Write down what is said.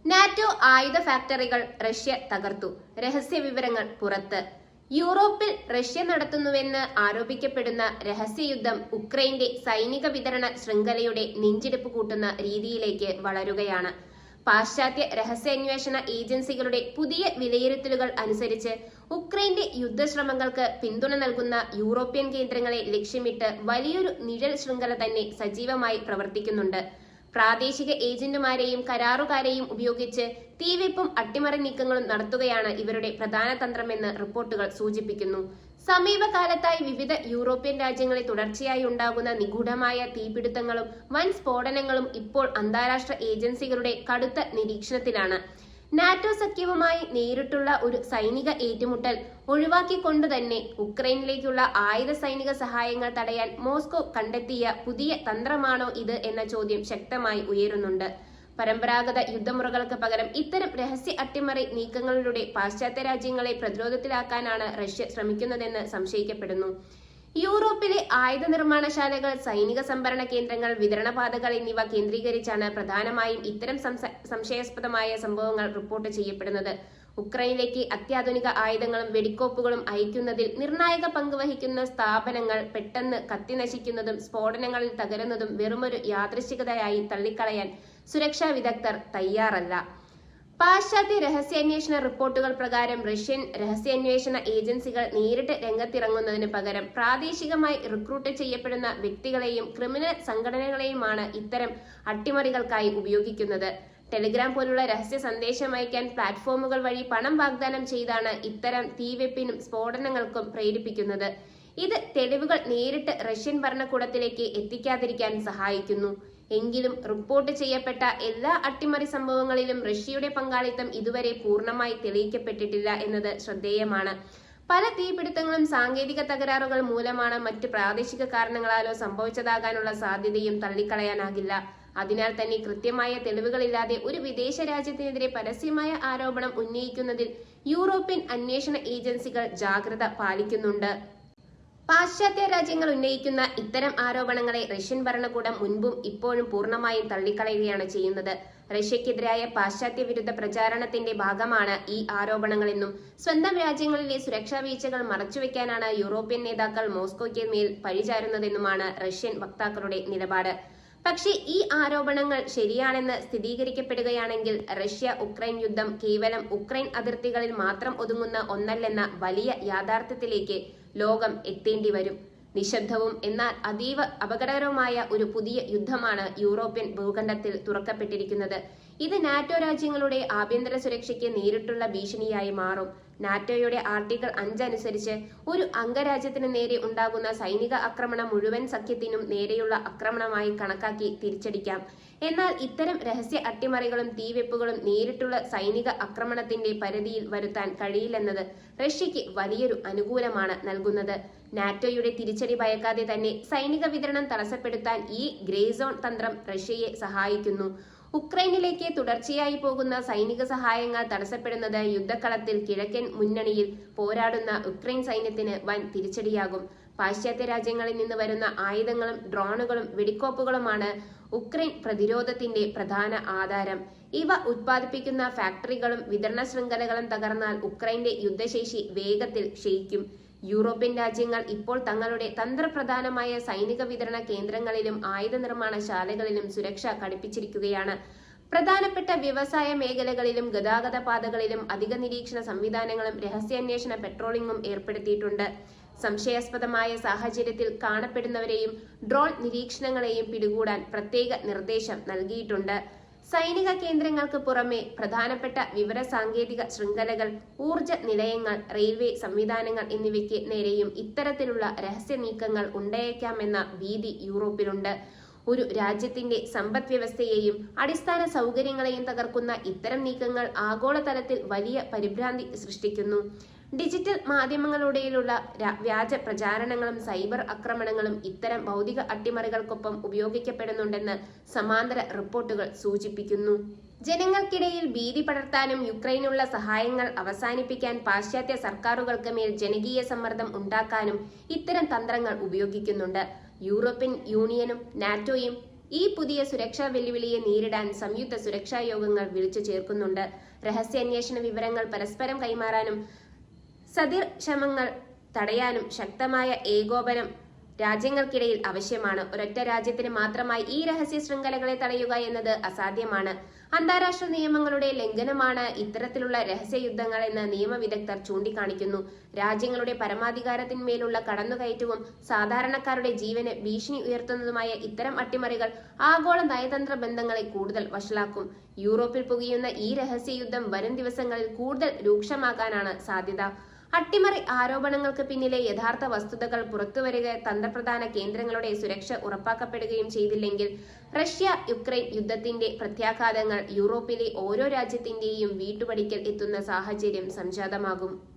NATO ആയുധ ഫാക്ടറികൾ Russia തകർത്തു. രഹസ്യ വിവരങ്ങൾ പുറത്ത്. യൂറോപ്പിൽ റഷ്യ നടത്തുന്നുവെന്ന് ആരോപിക്കപ്പെടുന്ന രഹസ്യയുദ്ധം ഉക്രൈന്റെ സൈനിക വിതരണ ശൃംഖലയുടെ നെഞ്ചിടിപ്പ് കൂട്ടുന്ന രീതിയിലേക്ക് വളരുകയാണ്. പാശ്ചാത്യ രഹസ്യാന്വേഷണ ഏജൻസികളുടെ പുതിയ വിലയിരുത്തലുകൾ അനുസരിച്ച് ഉക്രൈന്റെ യുദ്ധശ്രമങ്ങൾക്ക് പിന്തുണ നൽകുന്ന യൂറോപ്യൻ കേന്ദ്രങ്ങളെ ലക്ഷ്യമിട്ട് വലിയൊരു നിഴൽ ശൃംഖല തന്നെ സജീവമായി പ്രവർത്തിക്കുന്നുണ്ട്. പ്രാദേശിക ഏജന്റുമാരെയും കരാറുകാരെയും ഉപയോഗിച്ച് തീവെപ്പും അട്ടിമറി നീക്കങ്ങളും നടത്തുകയാണ് ഇവരുടെ പ്രധാന തന്ത്രമെന്ന് റിപ്പോർട്ടുകൾ സൂചിപ്പിക്കുന്നു. സമീപകാലത്തായി വിവിധ യൂറോപ്യൻ രാജ്യങ്ങളിൽ തുടർച്ചയായി ഉണ്ടാകുന്ന നിഗൂഢമായ തീപിടുത്തങ്ങളും വൻ സ്ഫോടനങ്ങളും ഇപ്പോൾ അന്താരാഷ്ട്ര ഏജൻസികളുടെ കടുത്ത നിരീക്ഷണത്തിലാണ്. നാറ്റോ സഖ്യവുമായി നേരിട്ടുള്ള ഒരു സൈനിക ഏറ്റുമുട്ടൽ ഒഴിവാക്കിക്കൊണ്ടുതന്നെ ഉക്രൈനിലേക്കുള്ള ആയുധ സൈനിക സഹായങ്ങൾ തടയാൻ മോസ്കോ കണ്ടെത്തിയ പുതിയ തന്ത്രമാണോ ഇത് എന്ന ചോദ്യം ശക്തമായി ഉയരുന്നുണ്ട്. പരമ്പരാഗത യുദ്ധമുറകൾക്ക് പകരം ഇത്തരം രഹസ്യ അട്ടിമറി നീക്കങ്ങളിലൂടെ പാശ്ചാത്യ രാജ്യങ്ങളെ പ്രതിരോധത്തിലാക്കാനാണ് റഷ്യ ശ്രമിക്കുന്നതെന്ന് സംശയിക്കപ്പെടുന്നു. യൂറോപ്പിലെ ആയുധ നിർമ്മാണശാലകൾ, സൈനിക സംഭരണ കേന്ദ്രങ്ങൾ, വിതരണപാതകൾ എന്നിവ കേന്ദ്രീകരിച്ചാണ് പ്രധാനമായും ഇത്തരം സംശയാസ്പദമായ സംഭവങ്ങൾ റിപ്പോർട്ട് ചെയ്യപ്പെടുന്നത്. ഉക്രൈനിലേക്ക് അത്യാധുനിക ആയുധങ്ങളും വെടിക്കോപ്പുകളും അയക്കുന്നതിൽ നിർണായക പങ്ക് വഹിക്കുന്ന സ്ഥാപനങ്ങൾ പെട്ടെന്ന് കത്തിനശിക്കുന്നതും സ്ഫോടനങ്ങളിൽ തകരുന്നതും വെറുമൊരു യാദൃശ്ചികതയായി തള്ളിക്കളയാൻ സുരക്ഷാ വിദഗ്ധർ തയ്യാറല്ല. പാശ്ചാത്യ രഹസ്യാന്വേഷണ റിപ്പോർട്ടുകൾ പ്രകാരം റഷ്യൻ രഹസ്യാന്വേഷണ ഏജൻസികൾ നേരിട്ട് രംഗത്തിറങ്ങുന്നതിന് പകരം പ്രാദേശികമായി റിക്രൂട്ട് ചെയ്യപ്പെടുന്ന വ്യക്തികളെയും ക്രിമിനൽ സംഘടനകളെയുമാണ് ഇത്തരം അട്ടിമറികൾക്കായി ഉപയോഗിക്കുന്നത്. ടെലിഗ്രാം പോലുള്ള രഹസ്യ സന്ദേശം അയക്കാൻ പ്ലാറ്റ്ഫോമുകൾ വഴി പണം വാഗ്ദാനം ചെയ്താണ് ഇത്തരം തീവെപ്പിനും സ്ഫോടനങ്ങൾക്കും പ്രേരിപ്പിക്കുന്നത്. ഇത് തെളിവുകൾ നേരിട്ട് റഷ്യൻ ഭരണകൂടത്തിലേക്ക് എത്തിക്കാതിരിക്കാൻ സഹായിക്കുന്നു. എങ്കിലും റിപ്പോർട്ട് ചെയ്യപ്പെട്ട എല്ലാ അട്ടിമറി സംഭവങ്ങളിലും റഷ്യയുടെ പങ്കാളിത്തം ഇതുവരെ പൂർണ്ണമായി തെളിയിക്കപ്പെട്ടിട്ടില്ല എന്നത് ശ്രദ്ധേയമാണ്. പല തീപിടുത്തങ്ങളും സാങ്കേതിക തകരാറുകൾ മൂലമാണ് മറ്റ് പ്രാദേശിക കാരണങ്ങളാലോ സംഭവിച്ചതാകാനുള്ള സാധ്യതയും തള്ളിക്കളയാനാകില്ല. അതിനാൽ തന്നെ കൃത്യമായ തെളിവുകളില്ലാതെ ഒരു വിദേശ രാജ്യത്തിനെതിരെ പരസ്യമായ ആരോപണം ഉന്നയിക്കുന്നതിൽ യൂറോപ്യൻ അന്വേഷണ ഏജൻസികൾ ജാഗ്രത പാലിക്കുന്നുണ്ട്. പാശ്ചാത്യ രാജ്യങ്ങൾ ഉന്നയിക്കുന്ന ഇത്തരം ആരോപണങ്ങളെ റഷ്യൻ ഭരണകൂടം മുൻപും ഇപ്പോഴും പൂർണ്ണമായും തള്ളിക്കളയുകയാണ് ചെയ്യുന്നത്. റഷ്യക്കെതിരായ പാശ്ചാത്യ വിരുദ്ധ പ്രചാരണത്തിന്റെ ഭാഗമാണ് ഈ ആരോപണങ്ങളെന്നും സ്വന്തം രാജ്യങ്ങളിലെ സുരക്ഷാ വീഴ്ചകൾ മറച്ചുവെക്കാനാണ് യൂറോപ്യൻ നേതാക്കൾ മോസ്കോയ്ക്ക് മേൽ പഴിചാരുന്നതെന്നുമാണ് റഷ്യൻ വക്താക്കളുടെ നിലപാട്. പക്ഷേ ഈ ആരോപണങ്ങൾ ശരിയാണെന്ന് സ്ഥിരീകരിക്കപ്പെടുകയാണെങ്കിൽ റഷ്യ ഉക്രൈൻ യുദ്ധം കേവലം ഉക്രൈൻ അതിർത്തികളിൽ മാത്രം ഒതുങ്ങുന്ന ഒന്നല്ലെന്ന വലിയ യാഥാർത്ഥ്യത്തിലേക്ക് ലോകം എത്തേണ്ടി വരും. നിശബ്ദവും എന്നാൽ അതീവ അപകടകരവുമായ ഒരു പുതിയ യുദ്ധമാണ് യൂറോപ്യൻ ഭൂഖണ്ഡത്തിൽ തുറക്കപ്പെട്ടിരിക്കുന്നത്. ഇത് നാറ്റോ രാജ്യങ്ങളുടെ ആഭ്യന്തര സുരക്ഷയ്ക്ക് നേരിട്ടുള്ള ഭീഷണിയായി മാറും. നാറ്റോയുടെ ആർട്ടിക്കിൾ 5 അനുസരിച്ച് ഒരു അംഗരാജ്യത്തിന് നേരെ ഉണ്ടാകുന്ന സൈനിക ആക്രമണം മുഴുവൻ സഖ്യത്തിനും നേരെയുള്ള ആക്രമണമായി കണക്കാക്കി തിരിച്ചടിക്കാം. എന്നാൽ ഇത്തരം രഹസ്യ അട്ടിമറികളും തീവെപ്പുകളും നേരിട്ടുള്ള സൈനിക ആക്രമണത്തിന്റെ പരിധിയിൽ വരുത്താൻ കഴിയില്ലെന്നത് റഷ്യയ്ക്ക് വലിയൊരു അനുകൂലമാണ് നൽകുന്നത്. നാറ്റോയുടെ തിരിച്ചടി ഭയക്കാതെ തന്നെ സൈനിക വിതരണം തടസ്സപ്പെടുത്താൻ ഈ ഗ്രേ സോൺ തന്ത്രം റഷ്യയെ സഹായിക്കുന്നു. ഉക്രൈനിലേക്ക് തുടർച്ചയായി പോകുന്ന സൈനിക സഹായങ്ങൾ തടസ്സപ്പെടുന്നത് യുദ്ധക്കളത്തിൽ കിഴക്കൻ മുന്നണിയിൽ പോരാടുന്ന ഉക്രൈൻ സൈന്യത്തിന് വൻ തിരിച്ചടിയാകും. പാശ്ചാത്യ രാജ്യങ്ങളിൽ നിന്ന് വരുന്ന ആയുധങ്ങളും ഡ്രോണുകളും വെടിക്കോപ്പുകളുമാണ് ഉക്രൈൻ പ്രതിരോധത്തിന്റെ പ്രധാന ആധാരം. ഇവ ഉത്പാദിപ്പിക്കുന്ന ഫാക്ടറികളും വിതരണ ശൃംഖലകളും തകർന്നാൽ ഉക്രൈന്റെ യുദ്ധശേഷി വേഗത്തിൽ ക്ഷയിക്കും. യൂറോപ്യൻ രാജ്യങ്ങൾ ഇപ്പോൾ തങ്ങളുടെ തന്ത്രപ്രധാനമായ സൈനിക വിതരണ കേന്ദ്രങ്ങളിലും ആയുധ നിർമ്മാണശാലകളിലും സുരക്ഷ കടുപ്പിച്ചിരിക്കുകയാണ്. പ്രധാനപ്പെട്ട വ്യവസായ മേഖലകളിലും ഗതാഗത പാതകളിലും അധിക നിരീക്ഷണ സംവിധാനങ്ങളും രഹസ്യാന്വേഷണ പെട്രോളിംഗും ഏർപ്പെടുത്തിയിട്ടുണ്ട്. സംശയാസ്പദമായ സാഹചര്യത്തിൽ കാണപ്പെടുന്നവരെയും ഡ്രോൺ നിരീക്ഷണങ്ങളെയും പിടികൂടാൻ പ്രത്യേക നിർദ്ദേശം നൽകിയിട്ടുണ്ട്. സൈനിക കേന്ദ്രങ്ങൾക്ക് പുറമെ പ്രധാനപ്പെട്ട വിവര സാങ്കേതിക ശൃംഖലകൾ, ഊർജ നിലയങ്ങൾ, റെയിൽവേ സംവിധാനങ്ങൾ എന്നിവയ്ക്ക് നേരെയും ഇത്തരത്തിലുള്ള രഹസ്യ നീക്കങ്ങൾ ഉണ്ടായേക്കാമെന്ന ഭീതി യൂറോപ്പിലുണ്ട്. ഒരു രാജ്യത്തിന്റെ സമ്പദ് വ്യവസ്ഥയെയും അടിസ്ഥാന സൗകര്യങ്ങളെയും തകർക്കുന്ന ഇത്തരം നീക്കങ്ങൾ ആഗോളതലത്തിൽ വലിയ പരിഭ്രാന്തി സൃഷ്ടിക്കുന്നു. ഡിജിറ്റൽ മാധ്യമങ്ങളിലൂടെയുള്ള വ്യാജ പ്രചാരണങ്ങളും സൈബർ ആക്രമണങ്ങളും ഇത്തരം ഭൗതിക അട്ടിമറികൾക്കൊപ്പം ഉപയോഗിക്കപ്പെടുന്നുണ്ടെന്ന് സമാന്തര റിപ്പോർട്ടുകൾ സൂചിപ്പിക്കുന്നു. ജനങ്ങൾക്കിടയിൽ ഭീതി പടർത്താനും യുക്രൈനുള്ള സഹായങ്ങൾ അവസാനിപ്പിക്കാൻ പാശ്ചാത്യ സർക്കാരുകൾക്ക് മേൽ ജനകീയ സമ്മർദ്ദം ഉണ്ടാക്കാനും ഇത്തരം തന്ത്രങ്ങൾ ഉപയോഗിക്കുന്നുണ്ട്. യൂറോപ്യൻ യൂണിയനും നാറ്റോയും ഈ പുതിയ സുരക്ഷാ വെല്ലുവിളിയെ നേരിടാൻ സംയുക്ത സുരക്ഷാ യോഗങ്ങൾ വിളിച്ചു ചേർക്കുന്നുണ്ട്. രഹസ്യാന്വേഷണ വിവരങ്ങൾ പരസ്പരം കൈമാറാനും സതിർ ശ്രമങ്ങൾ തടയാനും ശക്തമായ ഏകോപനം രാജ്യങ്ങൾക്കിടയിൽ ആവശ്യമാണ്. ഒരൊറ്റ രാജ്യത്തിന് മാത്രമായി ഈ രഹസ്യ ശൃംഖലകളെ തടയുക എന്നത് അസാധ്യമാണ്. അന്താരാഷ്ട്ര നിയമങ്ങളുടെ ലംഘനമാണ് ഇത്തരത്തിലുള്ള രഹസ്യയുദ്ധങ്ങളെന്ന് നിയമവിദഗ്ധർ ചൂണ്ടിക്കാണിക്കുന്നു. രാജ്യങ്ങളുടെ പരമാധികാരത്തിന്മേലുള്ള കടന്നുകയറ്റവും സാധാരണക്കാരുടെ ജീവന് ഭീഷണി ഉയർത്തുന്നതുമായ ഇത്തരം അട്ടിമറികൾ ആഗോള നയതന്ത്ര ബന്ധങ്ങളെ കൂടുതൽ വഷളാക്കും. യൂറോപ്പിൽ പുകയുന്ന ഈ രഹസ്യയുദ്ധം വരും ദിവസങ്ങളിൽ കൂടുതൽ രൂക്ഷമാകാനാണ് സാധ്യത. അട്ടിമറി ആരോപണങ്ങൾക്ക് പിന്നിലെ യഥാർത്ഥ വസ്തുതകൾ പുറത്തുവരിക, തന്ത്രപ്രധാന കേന്ദ്രങ്ങളുടെ സുരക്ഷ ഉറപ്പാക്കപ്പെടുകയും ചെയ്തില്ലെങ്കിൽ റഷ്യ-യുക്രൈൻ യുദ്ധത്തിന്റെ പ്രത്യാഘാതങ്ങൾ യൂറോപ്പിലെ ഓരോ രാജ്യത്തിന്റെയും വീട്ടുപടിക്കൽ എത്തുന്ന സാഹചര്യം സംജാതമാകും.